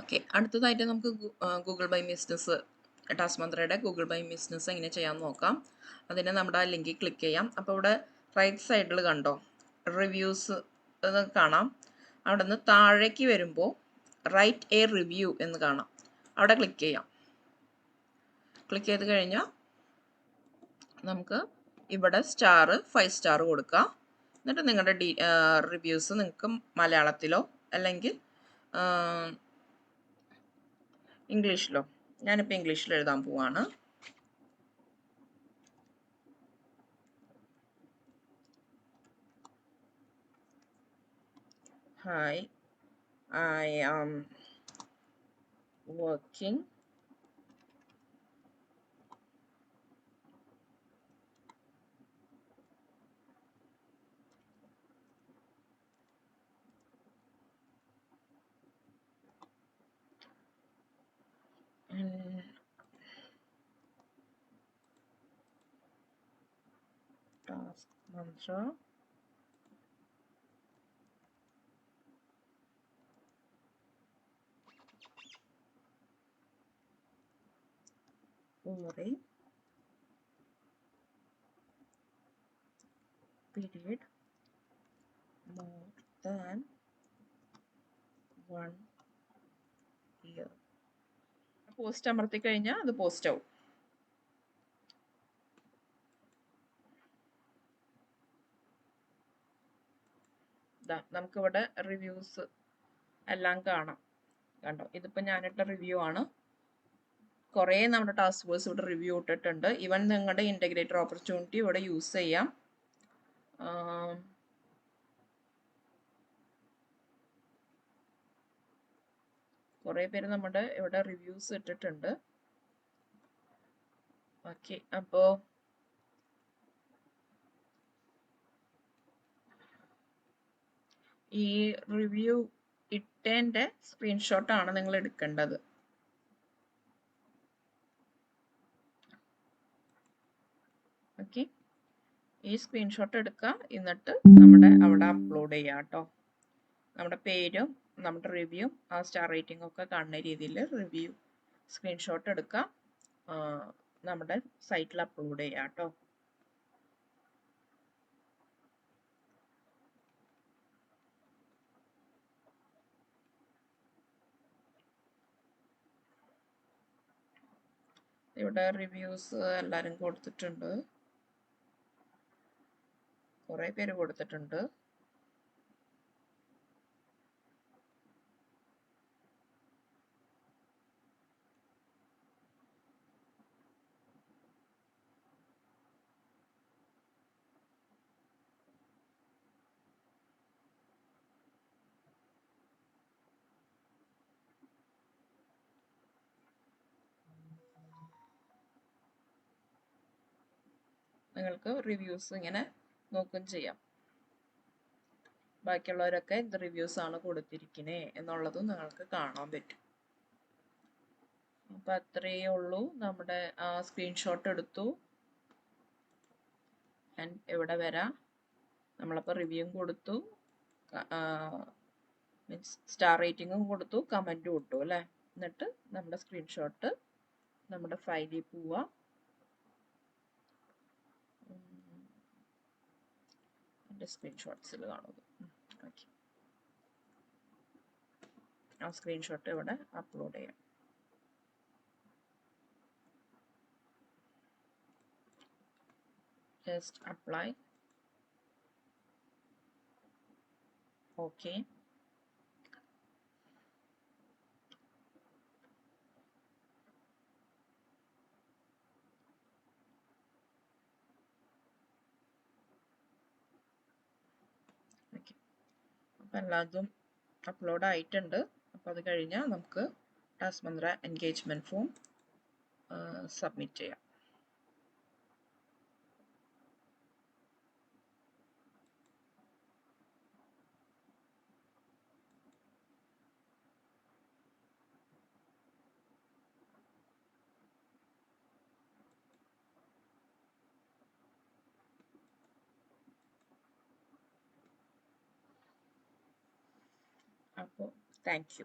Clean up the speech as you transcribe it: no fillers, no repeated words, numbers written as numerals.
Okay, അടുത്തതായിട്ട് നമുക്ക് Google by business, task മന്ത്രയുടെ ഗൂഗിൾ ബൈ ബിസിനസ് എങ്ങനെ ചെയ്യാമെന്ന് നോക്കാം. അതിന് നമ്മുടെ ആ ലിങ്കിൽ ക്ലിക്ക് ചെയ്യാം. അപ്പോൾ ഇവിടെ റൈറ്റ് സൈഡിൽ കണ്ടോ റിവ്യൂസ് കാണാം. അവിടെ നിന്ന് താഴേക്ക് വരുമ്പോൾ റൈറ്റ് എ റിവ്യൂ എന്ന് കാണാം. അവിടെ ക്ലിക്ക് ചെയ്യാം. ക്ലിക്ക് ചെയ്ത് കഴിഞ്ഞാൽ നമുക്ക് ഇവിടെ 5 സ്റ്റാർ കൊടുക്കാം. എന്നിട്ട് നിങ്ങളുടെ റിവ്യൂസ് നിങ്ങൾക്ക് മലയാളത്തിലോ അല്ലെങ്കിൽ ഇംഗ്ലീഷിലോ, ഞാനിപ്പോൾ ഇംഗ്ലീഷിൽ എഴുതാൻ പോവാണ്. Hi, I am working in Task Mantra for a period more than 1 year. Post അമർത്തി കഴിഞ്ഞാൽ അത് പോസ്റ്റ് ആവും. നമുക്കിവിടെ റിവ്യൂസ് എല്ലാം കാണാം. കണ്ടോ, ഇതിപ്പോൾ ഞാനിട്ട റിവ്യൂ ആണ്. കുറേ നമ്മുടെ ടാസ്ക് ഫോഴ്സ് ഇവിടെ റിവ്യൂ ഇട്ടിട്ടുണ്ട്. ഈവൻ നിങ്ങളുടെ ഇൻ്റഗ്രേറ്റർ ഓപ്പർച്യൂണിറ്റി ഇവിടെ യൂസ് ചെയ്യാം. കുറേ പേര് നമ്മുടെ ഇവിടെ റിവ്യൂസ് ഇട്ടിട്ടുണ്ട്. ഓക്കെ, അപ്പോൾ ഈ റിവ്യൂ ഇട്ടതിൻ്റെ സ്ക്രീൻഷോട്ടാണ് നിങ്ങൾ എടുക്കേണ്ടത്. ഓക്കെ, ഈ സ്ക്രീൻഷോട്ട് എടുക്കുക, എന്നിട്ട് നമ്മുടെ അവിടെ അപ്ലോഡ് ചെയ്യുക കേട്ടോ. നമ്മുടെ പേരും നമ്മുടെ റിവ്യൂ ആ സ്റ്റാർ റേറ്റിംഗ് ഒക്കെ കാണുന്ന രീതിയിൽ റിവ്യൂ സ്ക്രീൻഷോട്ട് എടുക്കുക, നമ്മുടെ സൈറ്റിൽ അപ്ലോഡ് ചെയ്യുക കേട്ടോ. ഇവിടെ റിവ്യൂസ് എല്ലാവരും കൊടുത്തിട്ടുണ്ട്, കുറേ പേര് കൊടുത്തിട്ടുണ്ട്. നിങ്ങൾക്ക് റിവ്യൂസ് ഇങ്ങനെ നോക്കുകയും ചെയ്യാം. ബാക്കിയുള്ളവരൊക്കെ എന്ത് റിവ്യൂസ് ആണ് കൊടുത്തിരിക്കുന്നത് എന്നുള്ളതും നിങ്ങൾക്ക് കാണാൻ പറ്റും. അപ്പം അത്രയേ ഉള്ളൂ. നമ്മുടെ സ്ക്രീൻഷോട്ട് എടുത്തു, ഇവിടെ വരാം. നമ്മളപ്പോൾ റിവ്യൂവും കൊടുത്തു, മീൻസ് സ്റ്റാർ റേറ്റിങ്ങും കൊടുത്തു, കമൻറ്റും ഇട്ടു അല്ലേ. എന്നിട്ട് നമ്മുടെ സ്ക്രീൻഷോട്ട് നമ്മുടെ ഫയലിൽ പോവുക. എൻ്റെ സ്ക്രീൻഷോട്ട്സിൽ കാണുന്നത്. ഓക്കെ, ആ സ്ക്രീൻഷോട്ട് ഇവിടെ അപ്ലോഡ് ചെയ്യാം. Just apply. Okay. Okay. അപ്പം എല്ലാതും അപ്ലോഡ് ആയിട്ടുണ്ട്. അപ്പോൾ അത് കഴിഞ്ഞാൽ നമുക്ക് ടാസ്ക് മന്ത്ര എൻഗേജ്മെൻറ്റ് ഫോം സബ്മിറ്റ് ചെയ്യാം. അപ്പോൾ താങ്ക് യു.